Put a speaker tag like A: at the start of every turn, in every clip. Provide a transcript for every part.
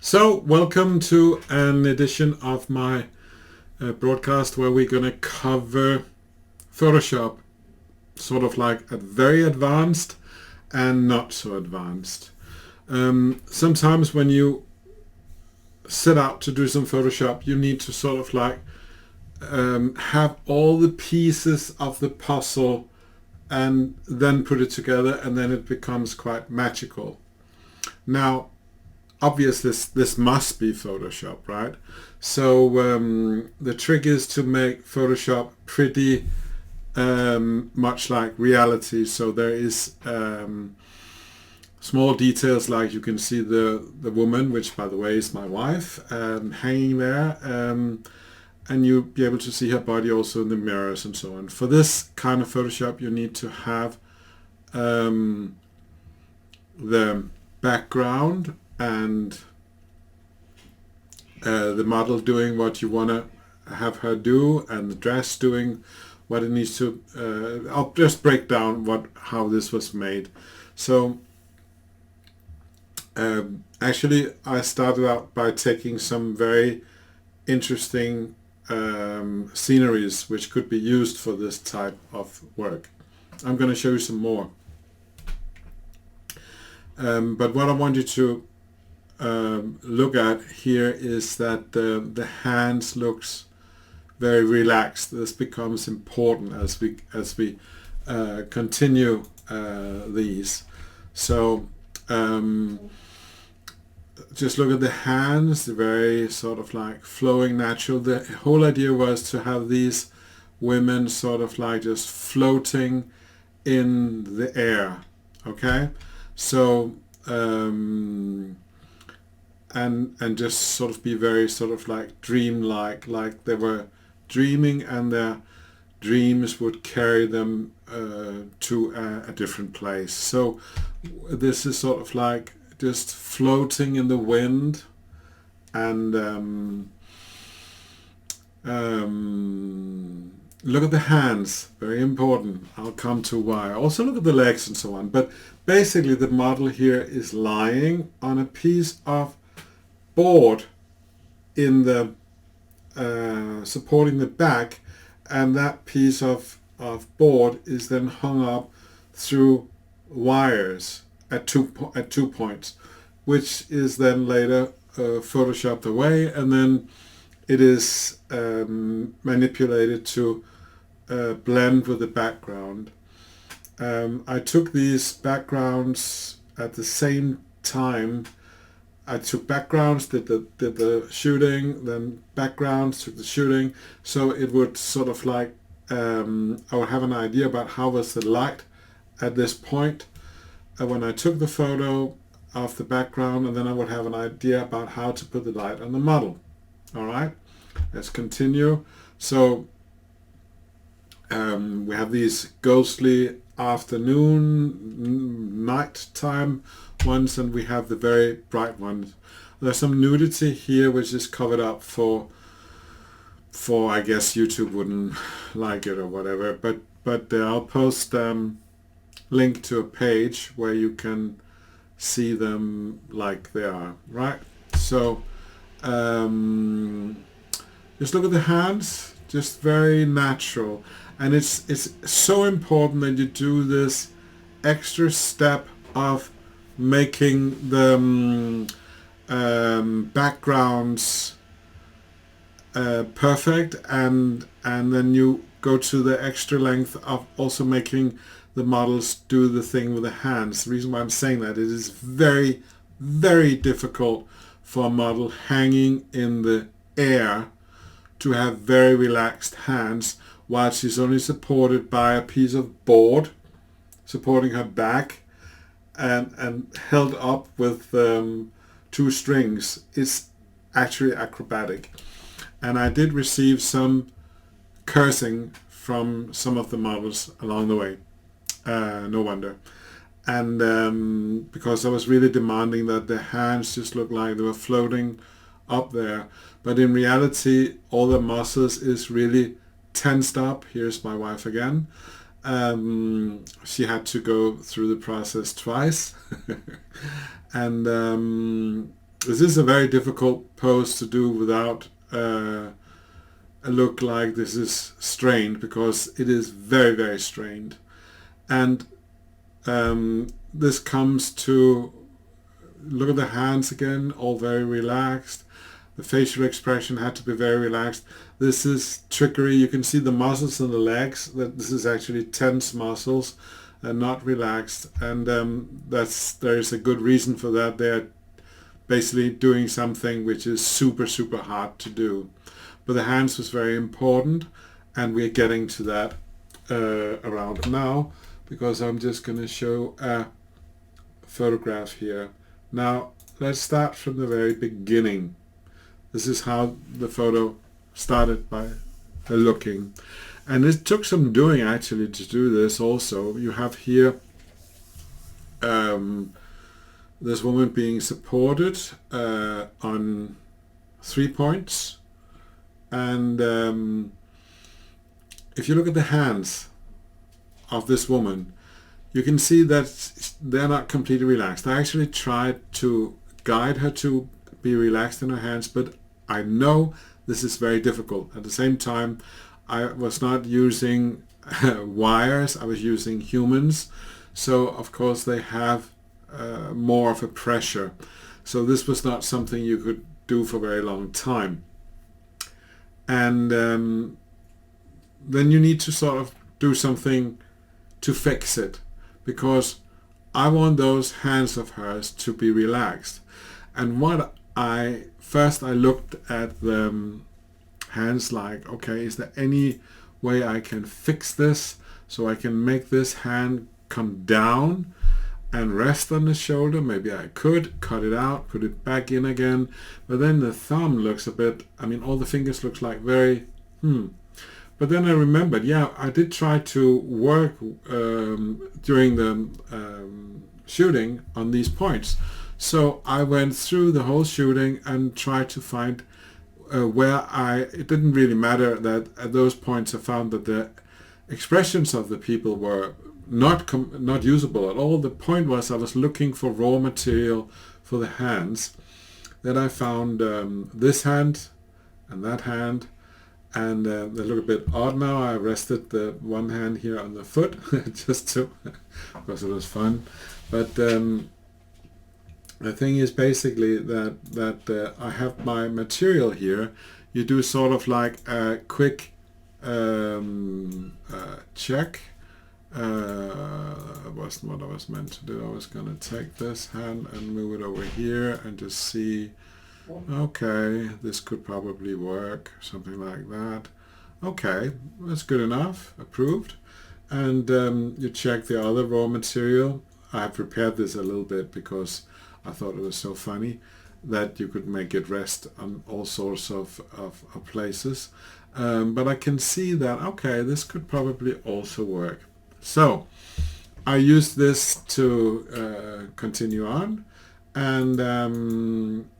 A: So, welcome to an edition of my broadcast where we're going to cover Photoshop, sort of like at very advanced and not so advanced. Sometimes when you set out to do some Photoshop, you need to sort of like have all the pieces of the puzzle and then put it together, and then it becomes quite magical. Now, obviously this must be Photoshop, right? So the trick is to make Photoshop pretty much like reality. So there is small details, like you can see the woman, which by the way is my wife, hanging there, and you'll be able to see her body also in the mirrors and so on. For this kind of Photoshop, you need to have the background and the model doing what you want to have her do, and the dress doing what it needs to. I'll just break down how this was made. So actually I started out by taking some very interesting sceneries which could be used for this type of work. I'm going to show you some more. But what I want you to look at here is that the hands looks very relaxed. This becomes important as we continue these. So just look at the hands, very sort of like flowing, natural. The whole idea was to have these women sort of like just floating in the air. Okay, so and just sort of be very sort of like dreamlike, like they were dreaming and their dreams would carry them to a different place. So this is sort of like just floating in the wind, and look at the hands, very important. I'll come to why. Also look at the legs and so on. But basically the model here is lying on a piece of board in the supporting the back, and that piece of board is then hung up through wires at two points, which is then later photoshopped away, and then it is manipulated to blend with the background. I took these backgrounds at the same time. I took backgrounds, did the shooting, then backgrounds, took the shooting, so it would sort of like I would have an idea about how was the light at this point when I took the photo of the background, and then I would have an idea about how to put the light on the model. All right, let's continue. So we have these ghostly afternoon, nighttime ones, and we have the very bright ones. There's some nudity here which is covered up for I guess YouTube wouldn't like it or whatever, but I'll post link to a page where you can see them like they are, right? So just look at the hands, just very natural. And it's so important that you do this extra step of making the backgrounds perfect, and then you go to the extra length of also making the models do the thing with the hands. The reason why I'm saying that, it is very, very difficult for a model hanging in the air to have very relaxed hands while she's only supported by a piece of board supporting her back and held up with two strings. It's actually acrobatic. And I did receive some cursing from some of the models along the way. No wonder. And because I was really demanding that the hands just looked like they were floating up there. But in reality, all the muscles is really tensed up. Here's my wife again. She had to go through the process twice. And This is a very difficult pose to do without a look like this is strained, because it is very, very strained. And this comes to, look at the hands again, all very relaxed. The facial expression had to be very relaxed. This is trickery. You can see the muscles in the legs, that this is actually tense muscles and not relaxed. And there's a good reason for that. They're basically doing something which is super, super hard to do. But the hands was very important, and we're getting to that around now, because I'm just going to show a photograph here. Now, let's start from the very beginning. This is how the photo started by looking. And it took some doing actually to do this also. You have here this woman being supported on 3 points. And if you look at the hands of this woman, you can see that they're not completely relaxed. I actually tried to guide her to be relaxed in her hands, but I know this is very difficult. At the same time, I was not using wires, I was using humans. So of course they have more of a pressure. So this was not something you could do for a very long time. And then you need to sort of do something to fix it, because I want those hands of hers to be relaxed. And first I looked at the hands like, okay, is there any way I can fix this so I can make this hand come down and rest on the shoulder? Maybe I could cut it out, put it back in again, but then the thumb looks a bit, all the fingers looks like very, But then I remembered, yeah, I did try to work during the shooting on these points. So I went through the whole shooting and tried to find it didn't really matter that at those points I found that the expressions of the people were not usable at all. The point was I was looking for raw material for the hands. Then I found this hand and that hand, and they look a bit odd now. I rested the one hand here on the foot just to, because it was fun. But the thing is basically that I have my material here. You do sort of like a quick check. Wasn't what I was meant to do. I was going to take this hand and move it over here and just see, okay, this could probably work, something like that. Okay, that's good enough, approved. And you check the other raw material. I prepared this a little bit because I thought it was so funny that you could make it rest on all sorts of places. But I can see that, okay, this could probably also work. So I used this to continue on, and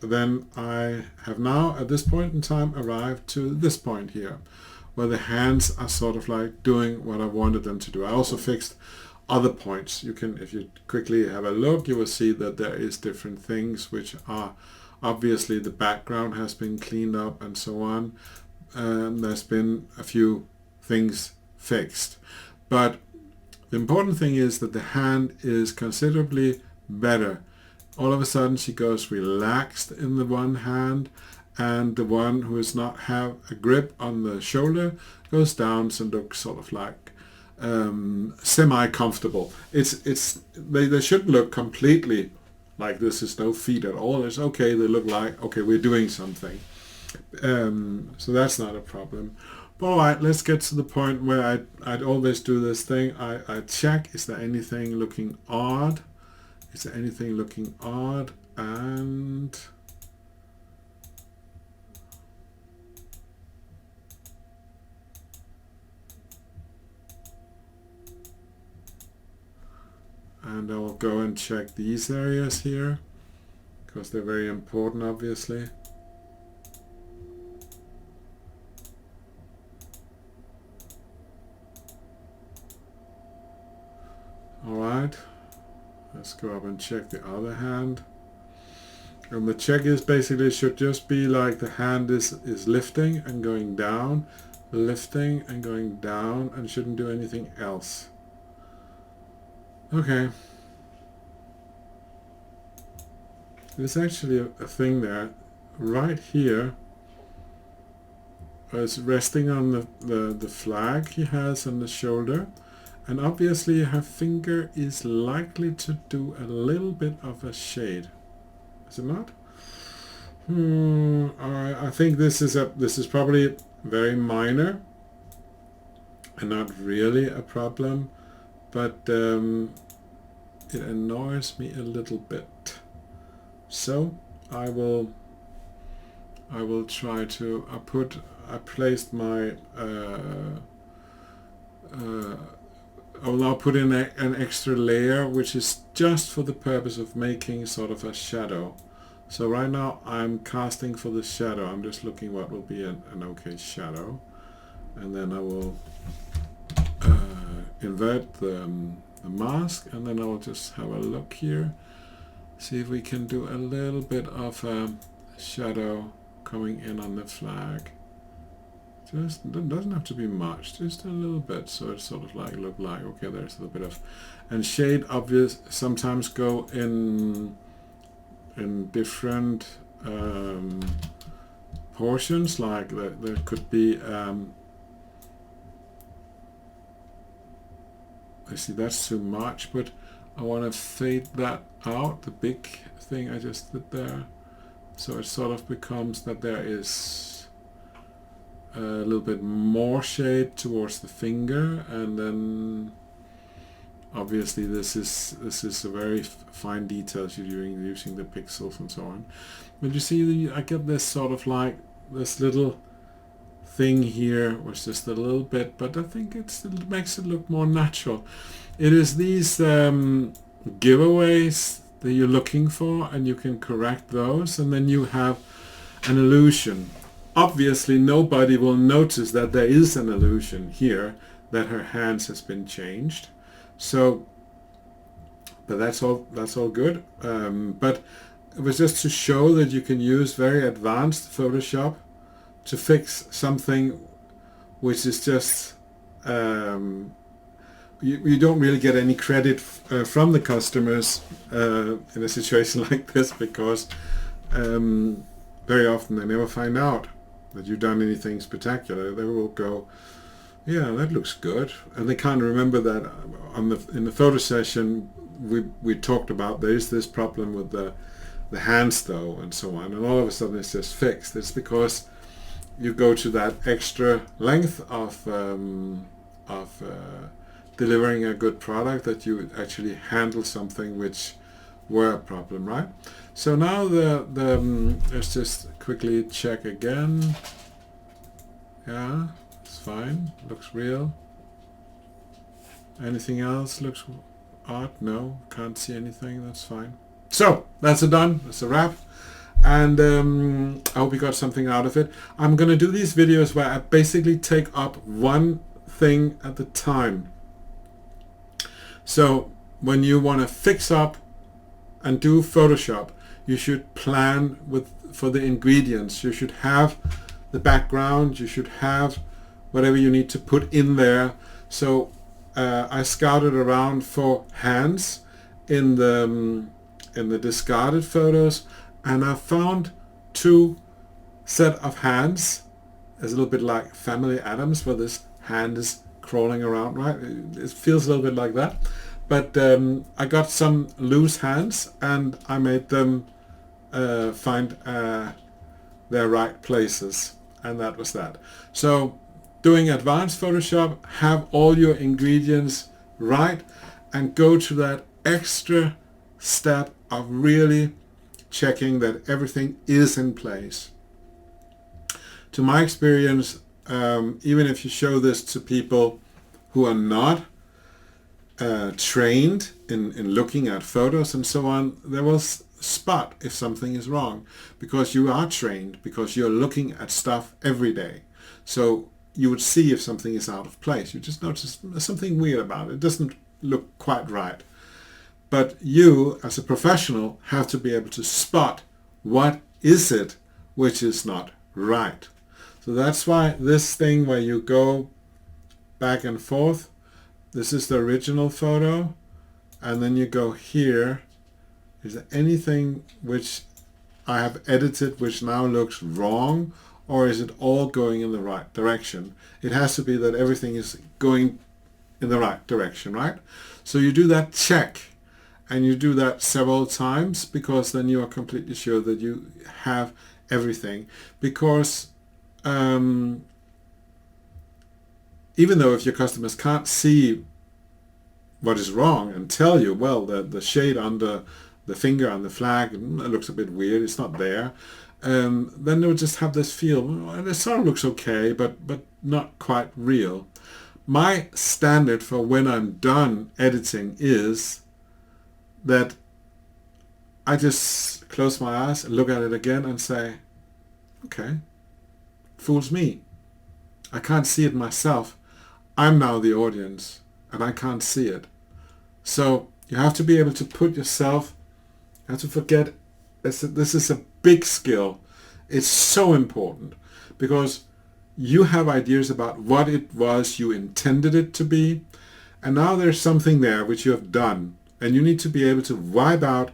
A: then I have now at this point in time arrived to this point here, where the hands are sort of like doing what I wanted them to do. I also fixed other points. You can, if you quickly have a look, you will see that there is different things which are obviously the background has been cleaned up and so on. There's been a few things fixed, but the important thing is that the hand is considerably better. All of a sudden she goes relaxed in the one hand, and the one who does not have a grip on the shoulder goes down and looks sort of like semi-comfortable. They shouldn't look completely like this is no feet at all. It's okay, they look like, okay, we're doing something. So that's not a problem. But all right, let's get to the point where I'd always do this thing. I check, is there anything looking odd? Is there anything looking odd? And I'll go and check these areas here, because they're very important, obviously. All right, let's go up and check the other hand. And the check is basically should just be like the hand is lifting and going down, lifting and going down, and shouldn't do anything else. Okay. There's actually a thing there. Right here is resting on the flag he has on the shoulder. And obviously her finger is likely to do a little bit of a shade. Is it not? I think this is probably very minor and not really a problem, but it annoys me a little bit. So I will try to. I placed my. I will now put in an extra layer, which is just for the purpose of making sort of a shadow. So right now I'm casting for the shadow. I'm just looking what will be an okay shadow, and then I will invert the mask, and then I will just have a look here, see if we can do a little bit of a shadow coming in on the flag. Just, it doesn't have to be much, just a little bit, so it sort of like look like, okay, there's a little bit of, and shade obvious sometimes go in different portions, like there could be, I see that's too much, but I want to fade that out, the big thing I just did there, so it sort of becomes that there is a little bit more shade towards the finger, and then obviously this is a very fine details you're doing using the pixels and so on. But you see, I get this sort of like this little thing here, was just a little bit, but I think it makes it look more natural. It is these giveaways that you're looking for, and you can correct those, and then you have an illusion. Obviously nobody will notice that there is an illusion here, that her hands has been changed. So, but that's all good. But it was just to show that you can use very advanced Photoshop to fix something which is just you don't really get any credit from the customers in a situation like this, because very often they never find out that you've done anything spectacular. They will go, yeah, that looks good, and they can't remember that in the photo session we talked about there is this problem with the hands though, and so on, and all of a sudden it's just fixed. It's because you go to that extra length of delivering a good product, that you actually handle something which were a problem, right? So now let's just quickly check again. Yeah, it's fine, looks real. Anything else looks odd? No, can't see anything, that's fine. So that's it done, that's a wrap. And I hope you got something out of it. I'm going to do these videos where I basically take up one thing at a time. So when you want to fix up and do Photoshop, you should plan for the ingredients. You should have the background, you should have whatever you need to put in there. So I scouted around for hands in the discarded photos, and I found two set of hands. It's a little bit like Family Adams, where this hand is crawling around, right? It feels a little bit like that. But I got some loose hands, and I made them find their right places, and that was that. So doing advanced Photoshop, have all your ingredients right, and go to that extra step of really checking that everything is in place. To my experience, even if you show this to people who are not trained in looking at photos and so on, they will spot if something is wrong, because you are trained, because you're looking at stuff every day. So you would see if something is out of place. You just notice something weird about it. It doesn't look quite right. But you, as a professional, have to be able to spot what is it which is not right. So that's why this thing where you go back and forth, this is the original photo, and then you go here. Is there anything which I have edited which now looks wrong, or is it all going in the right direction? It has to be that everything is going in the right direction, right? So you do that check, and you do that several times, because then you are completely sure that you have everything. Because even though if your customers can't see what is wrong and tell you, well, the shade under the finger on the flag, it looks a bit weird, it's not there, then they would just have this feel, well, it sort of looks okay, but not quite real. My standard for when I'm done editing is that I just close my eyes, look at it again and say, okay, fools me. I can't see it myself. I'm now the audience and I can't see it. So you have to be able to put yourself, you have to forget, this is a big skill. It's so important because you have ideas about what it was you intended it to be, and now there's something there which you have done, and you need to be able to wipe out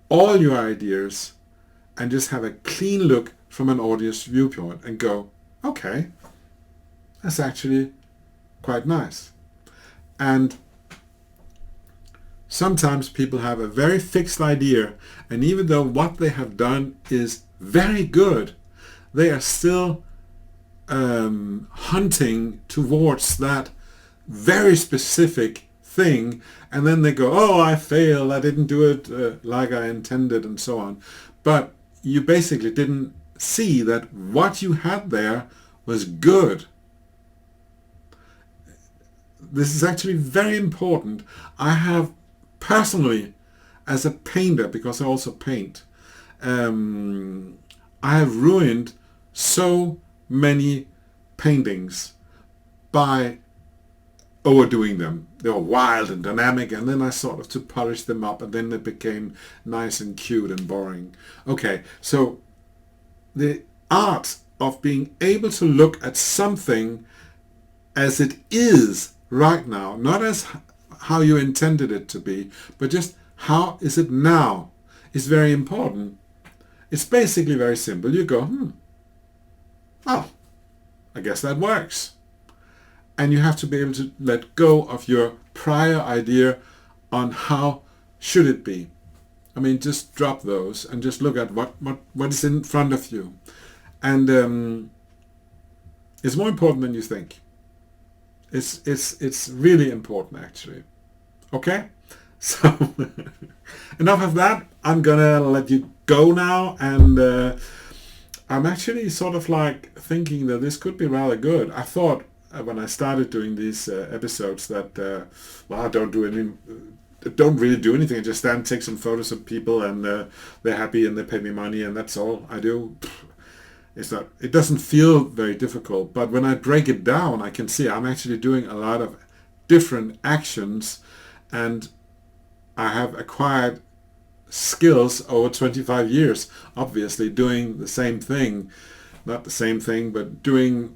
A: all your ideas and just have a clean look from an audience viewpoint and go, okay, that's actually quite nice. And sometimes people have a very fixed idea, and even though what they have done is very good, they are still hunting towards that very specific thing, and then they go, oh, I failed, I didn't do it like I intended, and so on. But you basically didn't see that what you had there was good. This is actually very important. I have personally, as a painter, because I also paint, I have ruined so many paintings by overdoing them. They were wild and dynamic, and then I sort of to polish them up, and then they became nice and cute and boring. Okay, so the art of being able to look at something as it is right now, not as how you intended it to be, but just how is it now, is very important. It's basically very simple. You go, oh, I guess that works. And you have to be able to let go of your prior idea on how should it be. I mean, just drop those and just look at what is in front of you. And it's more important than you think. It's really important, actually. Okay? So enough of that. I'm gonna let you go now, and I'm actually sort of like thinking that this could be rather good. I thought when I started doing these episodes that well, I don't really do anything. I just stand, take some photos of people, and they're happy and they pay me money, and that's all I do. It doesn't feel very difficult, but when I break it down, I can see I'm actually doing a lot of different actions, and I have acquired skills over 25 years, obviously, doing the same thing. Not the same thing, but doing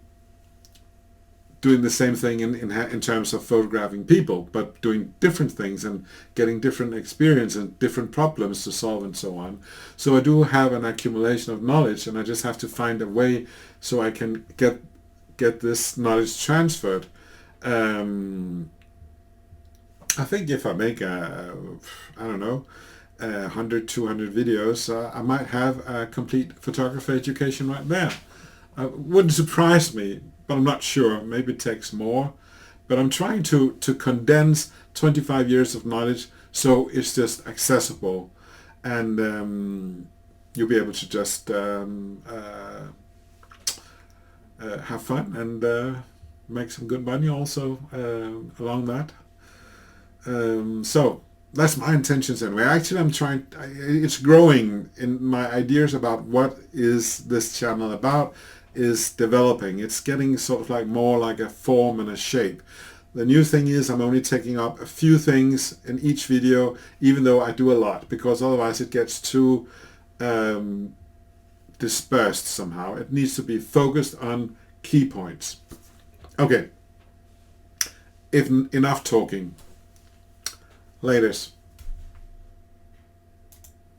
A: the same thing in terms of photographing people, but doing different things and getting different experience and different problems to solve and so on. So I do have an accumulation of knowledge, and I just have to find a way so I can get this knowledge transferred. I think if I make I don't know, 100, 200 videos, I might have a complete photography education right there. Wouldn't surprise me, but I'm not sure. Maybe it takes more. But I'm trying to condense 25 years of knowledge so it's just accessible, and you'll be able to just have fun and make some good money also along that. So that's my intentions anyway. Actually, it's growing in my ideas about what is this channel about is developing. It's getting sort of like more like a form and a shape. The new thing is I'm only taking up a few things in each video, even though I do a lot, because otherwise it gets too um, dispersed somehow. It needs to be focused on key points. Okay, if enough talking. Laters.